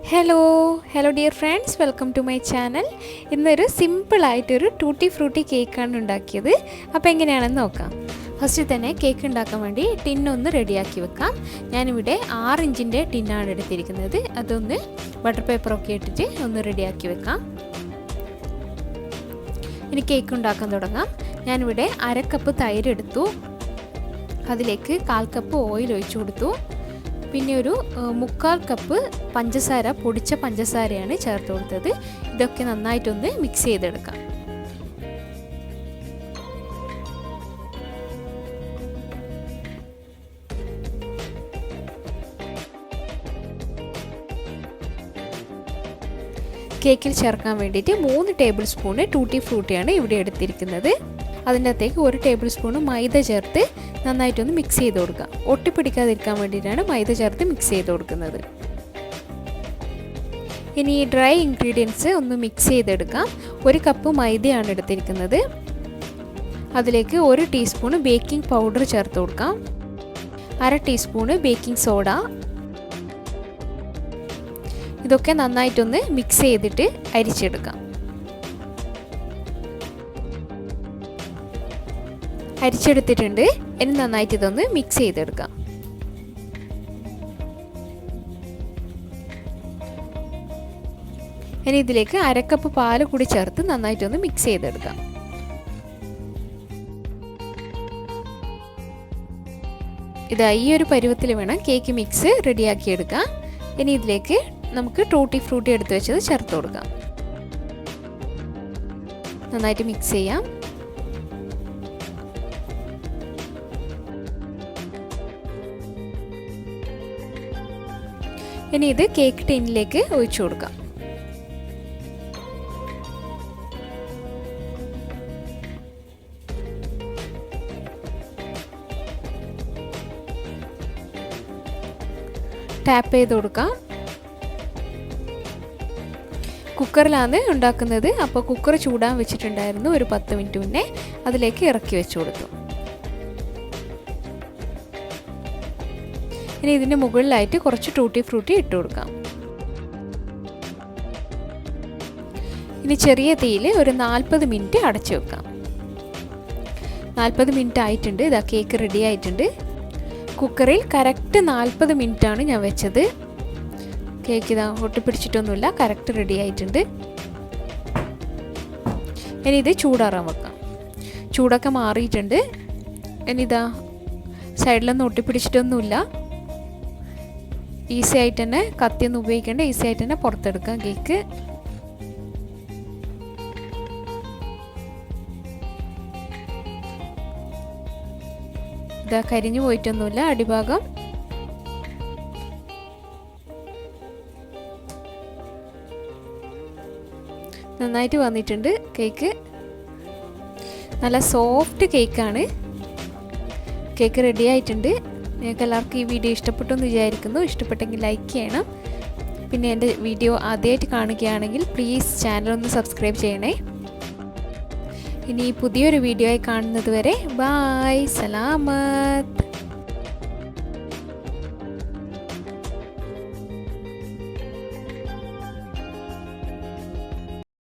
Hello dear friends, welcome to my channel. ഇന്നൊരു simple ആയിട്ടൊരു tutti Frooti കേക്കാണ് ഉണ്ടാക്കിയത്. അപ്പോൾ എങ്ങനെയാണെന്ന് നോക്കാം. ഫസ്റ്റ് തന്നെ കേക്ക് ഉണ്ടാക്കാൻ വേണ്ടി ടിൻ ഒന്ന് റെഡിയാക്കി വെക്കാം. ഞാനിവിടെ 6 ഇഞ്ചിൻ്റെ ടിന്നാണ് എടുത്തിരിക്കുന്നത്. അതൊന്ന് ബട്ടർ പേപ്പറൊക്കെ ഇട്ടിട്ട് ഒന്ന് റെഡിയാക്കി വെക്കാം. ഇനി കേക്ക് ഉണ്ടാക്കാൻ തുടങ്ങാം. ഞാനിവിടെ 1/2 കപ്പ് തൈര് എടുത്തു. അതിലേക്ക് 1/4 കപ്പ് ഓയിൽ ഒഴിച്ചു കൊടുത്തു. പിന്നെ ഒരു 3/4 കപ്പ് പഞ്ചസാര, പൊടിച്ച പഞ്ചസാരയാണ് ചേർത്ത് കൊടുത്തത്. ഇതൊക്കെ നന്നായിട്ടൊന്ന് മിക്സ് ചെയ്തെടുക്കാം. കേക്കിൽ ചേർക്കാൻ വേണ്ടിയിട്ട് 3 ടേബിൾ സ്പൂൺ ടൂട്ടി ഫ്രൂട്ടിയാണ് ഇവിടെ എടുത്തിരിക്കുന്നത്. അതിൻ്റെ അകത്തേക്ക് 1 ടേബിൾ സ്പൂൺ മൈദ ചേർത്ത് നന്നായിട്ടൊന്ന് മിക്സ് ചെയ്ത് കൊടുക്കുക. ഒട്ടിപ്പിടിക്കാതിരിക്കാൻ വേണ്ടിയിട്ടാണ് മൈദ ചേർത്ത് മിക്സ് ചെയ്ത് കൊടുക്കുന്നത്. ഇനി ഈ ഡ്രൈ ഇൻഗ്രീഡിയൻസ് ഒന്ന് മിക്സ് ചെയ്തെടുക്കാം. 1 കപ്പ് മൈദയാണ് എടുത്തിരിക്കുന്നത്. അതിലേക്ക് 1 ടീസ്പൂൺ ബേക്കിംഗ് പൗഡർ ചേർത്ത് കൊടുക്കാം. 1/2 ടീസ്പൂൺ ബേക്കിംഗ് സോഡ. ഇതൊക്കെ നന്നായിട്ടൊന്ന് മിക്സ് ചെയ്തിട്ട് അരിച്ചെടുക്കാം. അരിച്ചെടുത്തിട്ടുണ്ട്. ഇനി നന്നായിട്ട് ഇതൊന്ന് മിക്സ് ചെയ്തെടുക്കാം. ഇനി ഇതിലേക്ക് 1/2 കപ്പ് പാൽ കൂടി ചേർത്ത് നന്നായിട്ടൊന്ന് മിക്സ് ചെയ്തെടുക്കാം. ഇതാ ഈ ഒരു പരുവത്തിൽ വേണം കേക്ക് മിക്സ് റെഡിയാക്കി എടുക്കാം. ഇനി ഇതിലേക്ക് നമുക്ക് ടൂട്ടി ഫ്രൂട്ടി എടുത്ത് വെച്ചത് ചേർത്ത് കൊടുക്കാം. നന്നായിട്ട് മിക്സ് ചെയ്യാം. ഇനി ഇത് കേക്ക് ടിന്നിലേക്ക് ഒഴിച്ചു കൊടുക്കാം. ടാപ്പ് ചെയ്ത് കൊടുക്കാം. കുക്കറിലാണ് ഉണ്ടാക്കുന്നത്. അപ്പോൾ കുക്കർ ചൂടാൻ വെച്ചിട്ടുണ്ടായിരുന്നു ഒരു 10 മിനിറ്റ് മുന്നേ. അതിലേക്ക് ഇറക്കി വെച്ച് കൊടുത്തു. ഇനി ഇതിൻ്റെ മുകളിലായിട്ട് കുറച്ച് ടൂട്ടി ഫ്രൂട്ടി ഇട്ട് കൊടുക്കാം. ഇനി ചെറിയ തീയിൽ ഒരു 40 മിനിറ്റ് അടച്ചു വെക്കാം. 40 മിനിറ്റ് ആയിട്ടുണ്ട്. ഇതാ കേക്ക് റെഡി ആയിട്ടുണ്ട്. കുക്കറിൽ കറക്റ്റ് 40 മിനിറ്റാണ് ഞാൻ വെച്ചത്. കേക്ക് ഇതാ ഒട്ടിപ്പിടിച്ചിട്ടൊന്നുമില്ല, കറക്റ്റ് റെഡി ആയിട്ടുണ്ട്. ഇനി ഇത് ചൂടാറാൻ വെക്കാം. ചൂടൊക്കെ മാറിയിട്ടുണ്ട്. ഇനി ഇതാ സൈഡിലൊന്നും ഒട്ടിപ്പിടിച്ചിട്ടൊന്നുമില്ല. ഈസി ആയിട്ട് തന്നെ, കത്തിയൊന്നും ഉപയോഗിക്കേണ്ട, ഈസി ആയിട്ട് തന്നെ പുറത്തെടുക്കാം കേക്ക്. ഇതാ കരിഞ്ഞു പോയിട്ടൊന്നുമില്ല അടിഭാഗം. നന്നായിട്ട് വന്നിട്ടുണ്ട് കേക്ക്. നല്ല സോഫ്റ്റ് കേക്കാണ്. കേക്ക് റെഡി ആയിട്ടുണ്ട്. നിങ്ങൾക്ക് എല്ലാവർക്കും ഈ വീഡിയോ ഇഷ്ടപ്പെട്ടു എന്ന് വിചാരിക്കുന്നു. ഇഷ്ടപ്പെട്ടെങ്കിൽ ലൈക്ക് ചെയ്യണം. പിന്നെ എൻ്റെ വീഡിയോ ആദ്യമായിട്ട് കാണുകയാണെങ്കിൽ പ്ലീസ് ചാനൽ ഒന്ന് സബ്സ്ക്രൈബ് ചെയ്യണേ. ഇനി പുതിയൊരു വീഡിയോ ആയി കാണുന്നത് വരെ ബായ്, സലാമത്ത്.